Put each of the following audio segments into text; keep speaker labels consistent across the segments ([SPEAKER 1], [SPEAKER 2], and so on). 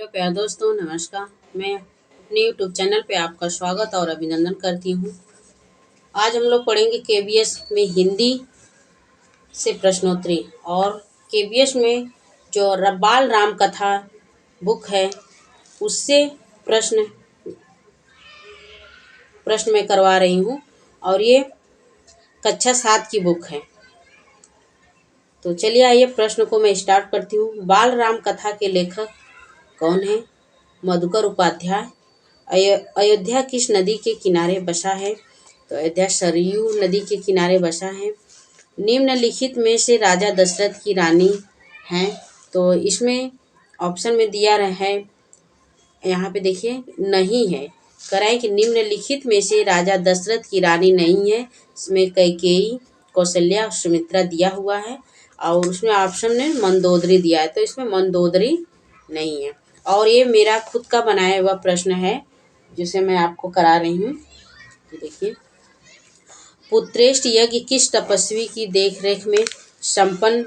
[SPEAKER 1] Hello प्यारे दोस्तों, नमस्कार। मैं अपने यूट्यूब चैनल पे आपका स्वागत और अभिनंदन करती हूँ। आज हम लोग पढ़ेंगे केबीएस में हिंदी से प्रश्नोत्तरी। और केबीएस में जो बाल राम कथा बुक है उससे प्रश्न मैं करवा रही हूँ। और ये कक्षा 7 की बुक है। तो चलिए आइए प्रश्न को मैं स्टार्ट करती हूँ। बाल राम कथा के लेखक कौन है? मधुकर उपाध्याय। अयोध्या किस नदी के किनारे बसा है? तो अयोध्या सरयू नदी के किनारे बसा है। निम्नलिखित में से राजा दशरथ की रानी हैं? तो इसमें ऑप्शन में दिया है, यहाँ पे देखिए नहीं है। कराएं कि निम्नलिखित में से राजा दशरथ की रानी नहीं है। इसमें कैकेयी, कौशल्या और सुमित्रा दिया हुआ है और उसमें ऑप्शन में मंदोदरी दिया है, तो इसमें मंदोदरी नहीं है। और ये मेरा खुद का बनाया हुआ प्रश्न है जिसे मैं आपको करा रही हूँ। तो देखिए, पुत्रेष्ठ यज्ञ किस तपस्वी की देखरेख में संपन्न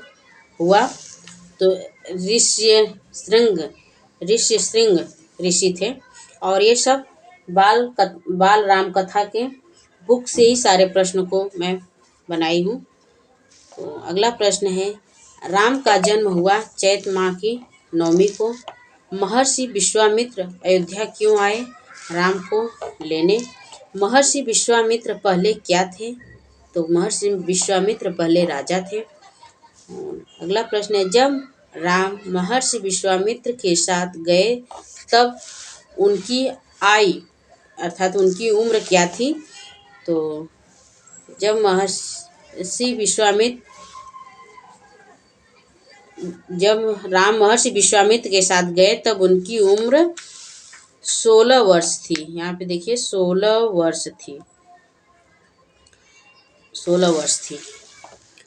[SPEAKER 1] हुआ? तो ऋष्यशृंग ऋषि थे। और ये सब बाल राम कथा के बुक से ही सारे प्रश्नों को मैं बनाई हूँ। तो अगला प्रश्न है, राम का जन्म हुआ चैत माह की नवमी को। महर्षि विश्वामित्र अयोध्या क्यों आए राम को लेने? महर्षि विश्वामित्र पहले क्या थे? तो महर्षि विश्वामित्र पहले राजा थे। अगला प्रश्न है, जब राम महर्षि विश्वामित्र के साथ गए तब उनकी आयु अर्थात उनकी उम्र क्या थी? तो जब राम महर्षि विश्वामित्र के साथ गए तब उनकी उम्र 16 वर्ष थी। यहाँ पे देखिए 16 वर्ष थी।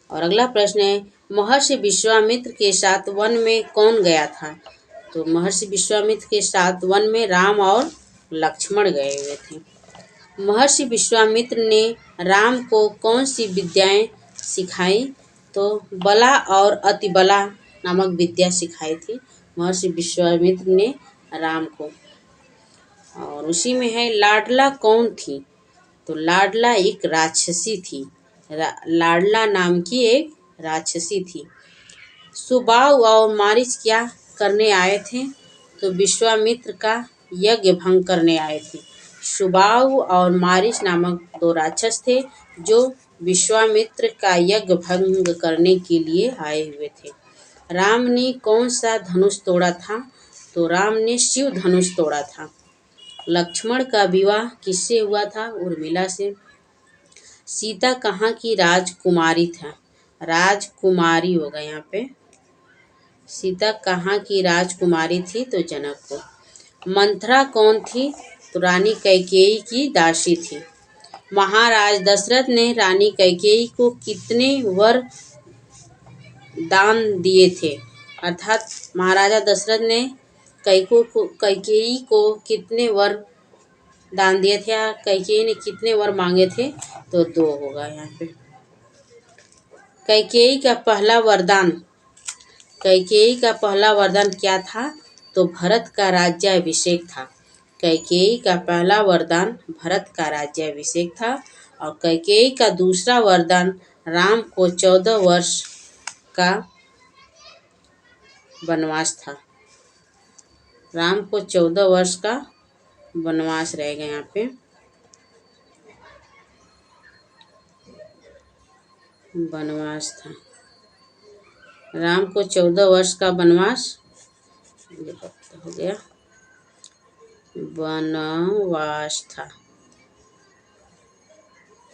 [SPEAKER 1] और अगला प्रश्न है, महर्षि विश्वामित्र के साथ वन में कौन गया था? तो महर्षि विश्वामित्र के साथ वन में राम और लक्ष्मण गए हुए थे। महर्षि विश्वामित्र ने राम को कौन सी विद्याएं सिखाई? तो बला और अतिबला नामक विद्या सिखाई थी महर्षि विश्वामित्र ने राम को। और उसी में है, लाडला कौन थी? तो लाडला एक राक्षसी थी। लाडला नाम की एक राक्षसी थी। सुबाहु और मारीच क्या करने आए थे? तो विश्वामित्र का यज्ञ भंग करने आए थे। सुबाहु और मारीच नामक 2 राक्षस थे जो विश्वामित्र का यज्ञ भंग करने के लिए आए हुए थे। राम ने कौन सा धनुष तोड़ा था? तो राम ने शिव धनुष तोड़ा था। लक्ष्मण का विवाह किससे हुआ था? उर्मिला से। सीता कहाँ की राजकुमारी था? राजकुमारी होगा यहाँ पे। सीता कहाँ की राजकुमारी थी? तो जनकपुर। मंथरा कौन थी? तो रानी कैकेयी की दासी थी। महाराज दशरथ ने रानी कैकेयी को कितने वर दान दिए थे? अर्थात महाराजा दशरथ ने कैकेयी को कितने वर दान दिए थे या कैकेयी ने कितने वर मांगे थे? तो 2 होगा यहाँ पे। कैकेयी का पहला वरदान क्या था? तो भरत का राज्याभिषेक था। कैकेयी का पहला वरदान भरत का राज्याभिषेक था। और कैकेयी का दूसरा वरदान राम को 14 वर्ष का वनवास था। राम को 14 वर्ष का वनवास रहेगा यहाँ पे। वनवास था। राम को 14 वर्ष का वनवास हो गया। वनवास था।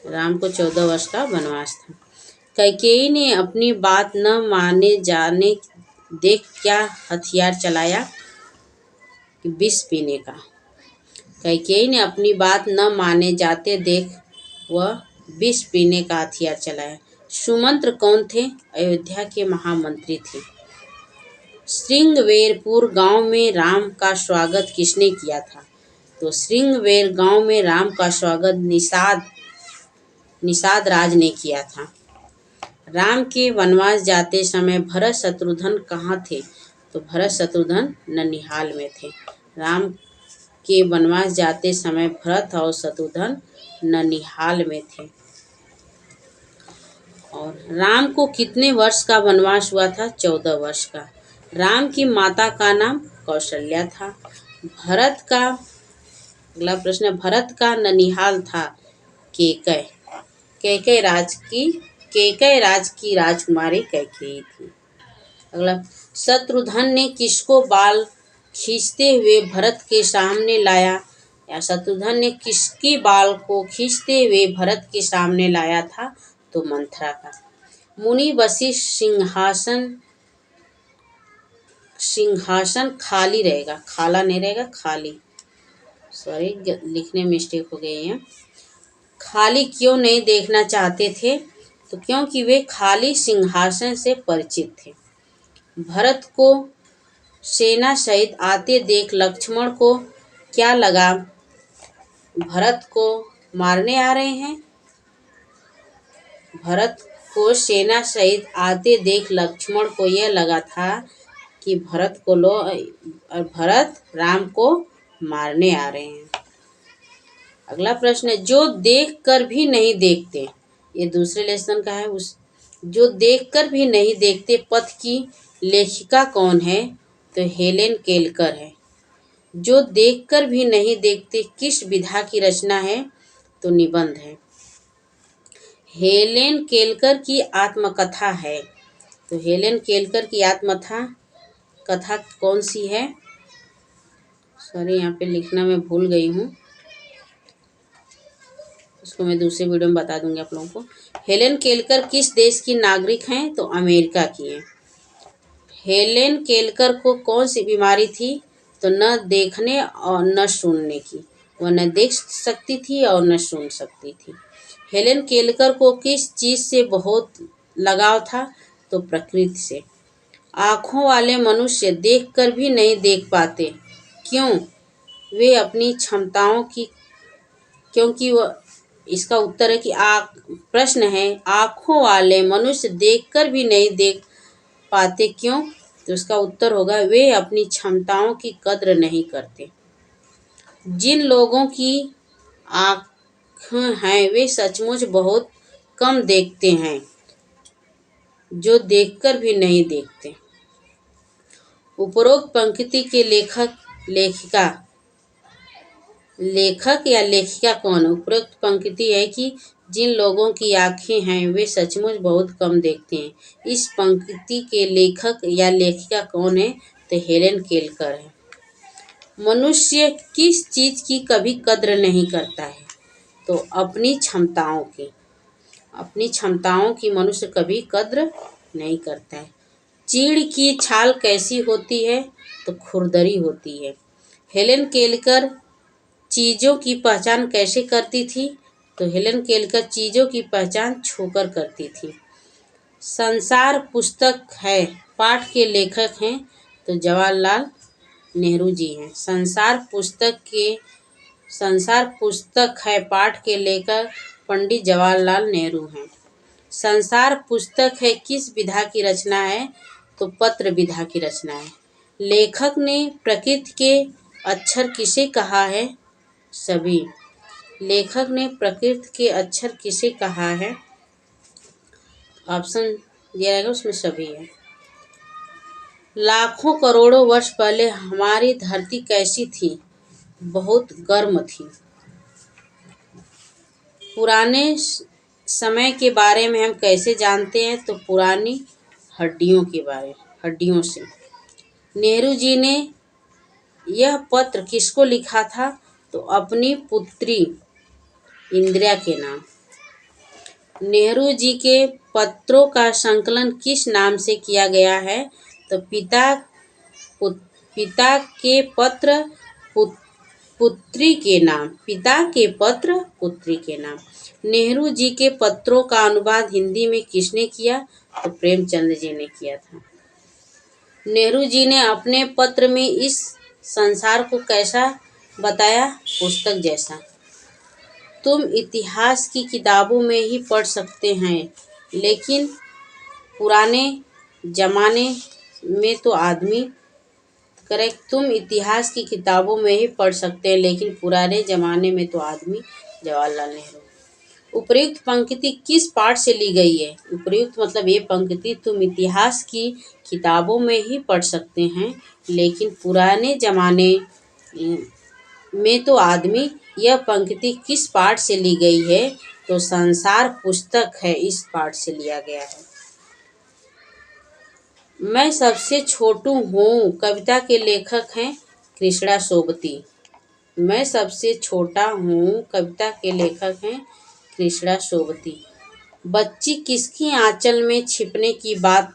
[SPEAKER 1] राम को 14 वर्ष का वनवास था। कैकेयी ने अपनी बात न माने जाने देख क्या हथियार चलाया? विष पीने का। कैकेयी ने अपनी बात न माने जाते देख वह विष पीने का हथियार चलाया। सुमंत्र कौन थे? अयोध्या के महामंत्री थे। श्रृंगवेरपुर गांव में राम का स्वागत किसने किया था? तो श्रृंगवेर गांव में राम का स्वागत निषाद राज ने किया था। राम के वनवास जाते समय भरत शत्रुघ्न कहाँ थे? तो भरत शत्रुघ्न ननिहाल में थे। राम के वनवास जाते समय भरत और शत्रुघ्न ननिहाल में थे। और राम को कितने वर्ष का वनवास हुआ था? 14 वर्ष का। राम की माता का नाम कौशल्या था। भरत का अगला प्रश्न, भरत का ननिहाल था केकय। केकय राज की राजकुमारी कैकेयी थी। अगला, शत्रुघ्न ने किसको बाल खींचते हुए भरत के सामने लाया? या शत्रुघ्न ने किसकी बाल को खींचते हुए भरत के सामने लाया था? तो मंथरा का। मुनि वशिष्ठ सिंहासन खाली रहेगा, खाला नहीं रहेगा, खाली, सॉरी लिखने में मिस्टेक हो गई है। खाली क्यों नहीं देखना चाहते थे? तो क्योंकि वे खाली सिंहासन से परिचित थे। भरत को सेना सहित आते देख लक्ष्मण को क्या लगा? भरत को मारने आ रहे हैं। भरत को सेना सहित आते देख लक्ष्मण को यह लगा था कि भरत राम को मारने आ रहे हैं। अगला प्रश्न, जो देख कर भी नहीं देखते, ये दूसरे लेसन का है। जो देखकर भी नहीं देखते पथ की लेखिका कौन है? तो हेलेन केलकर है। जो देखकर भी नहीं देखते किस विधा की रचना है? तो निबंध है। हेलेन केलकर की आत्मकथा है। तो हेलेन केलकर की आत्मकथा कौन सी है? सॉरी यहाँ पे लिखना मैं भूल गई हूँ, उसको मैं दूसरे वीडियो में बता दूंगी आप लोगों को। हेलेन केलकर किस देश की नागरिक हैं? तो अमेरिका की है। हेलेन केलकर को कौन सी बीमारी थी? तो न देखने और न सुनने की। वह न देख सकती थी और न सुन सकती थी। हेलेन केलकर को किस चीज़ से बहुत लगाव था? तो प्रकृति से। आँखों वाले मनुष्य देखकर भी नहीं देख पाते, क्यों? वे अपनी क्षमताओं की, क्योंकि वह, इसका उत्तर है कि प्रश्न है आँखों वाले मनुष्य देखकर भी नहीं देख पाते, क्यों? तो उसका उत्तर होगा वे अपनी क्षमताओं की कद्र नहीं करते। जिन लोगों की आँखें हैं वे सचमुच बहुत कम देखते हैं, जो देखकर भी नहीं देखते। उपरोक्त पंक्ति के लेखक या लेखिका कौन है? उपरोक्त पंक्ति है कि जिन लोगों की आँखें हैं वे सचमुच बहुत कम देखते हैं। इस पंक्ति के लेखक या लेखिका कौन है? तो हेलेन केलकर है। मनुष्य किस चीज़ की कभी कद्र नहीं करता है? तो अपनी क्षमताओं की मनुष्य कभी कद्र नहीं करता है। चीड़ की छाल कैसी होती है? तो खुरदरी होती है। हेलेन केलकर चीज़ों की पहचान कैसे करती थी? तो हेलेन केलकर चीज़ों की पहचान छूकर करती थी। संसार पुस्तक है पाठ के लेखक हैं? तो जवाहरलाल नेहरू जी हैं। संसार पुस्तक है पाठ के लेखक पंडित जवाहरलाल नेहरू हैं। संसार पुस्तक है किस विधा की रचना है? तो पत्र विधा की रचना है। लेखक ने प्रकृति के अक्षर किसे कहा है? सभी। लेखक ने प्रकृति के अक्षर किसे कहा है? ऑप्शन दिया रहेगा उसमें सभी है। लाखों करोड़ों वर्ष पहले हमारी धरती कैसी थी? बहुत गर्म थी। पुराने समय के बारे में हम कैसे जानते हैं? तो पुरानी हड्डियों से। नेहरू जी ने यह पत्र किसको लिखा था? तो अपनी पुत्री इंदिरा के नाम। नेहरू जी के पत्रों का संकलन किस नाम से किया गया है? तो पिता के पत्र पुत्री के नाम। पिता के पत्र पुत्री के नाम। नेहरू जी के पत्रों का अनुवाद हिंदी में किसने किया? तो प्रेमचंद जी ने किया था। नेहरू जी ने अपने पत्र में इस संसार को कैसा बताया? पुस्तक जैसा। तुम इतिहास की किताबों में ही पढ़ सकते हैं, लेकिन पुराने जमाने में तो आदमी करेक्ट। तुम इतिहास की किताबों में ही पढ़ सकते हैं, लेकिन पुराने जमाने में तो आदमी। जवाहरलाल नेहरू। उपर्युक्त पंक्ति किस पाठ से ली गई है? उपर्युक्त मतलब ये पंक्ति तुम इतिहास की किताबों में ही पढ़ सकते हैं, लेकिन पुराने जमाने में तो आदमी। यह पंक्ति किस पाठ से ली गई है? तो संसार पुस्तक है, इस पाठ से लिया गया है। मैं सबसे छोटू हूँ कविता के लेखक हैं कृष्णा सोबती। मैं सबसे छोटा हूँ कविता के लेखक हैं कृष्णा सोबती। बच्ची किसकी आंचल में छिपने की बात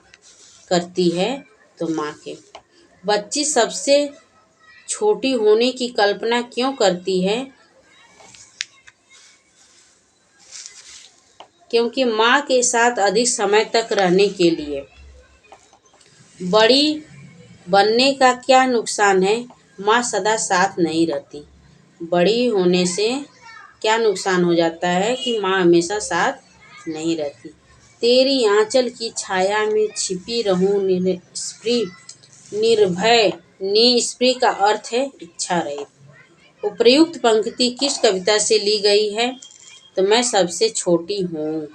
[SPEAKER 1] करती है? तो माँ के। बच्ची सबसे छोटी होने की कल्पना क्यों करती है? क्योंकि माँ के साथ अधिक समय तक रहने के लिए। बड़ी बनने का क्या नुकसान है? माँ सदा साथ नहीं रहती। बड़ी होने से क्या नुकसान हो जाता है कि माँ हमेशा साथ नहीं रहती। तेरी आंचल की छाया में छिपी रहूं निर्भय। निस्पृह का अर्थ है इच्छा रहित। उपर्युक्त पंक्ति किस कविता से ली गई है? तो मैं सबसे छोटी हूँ।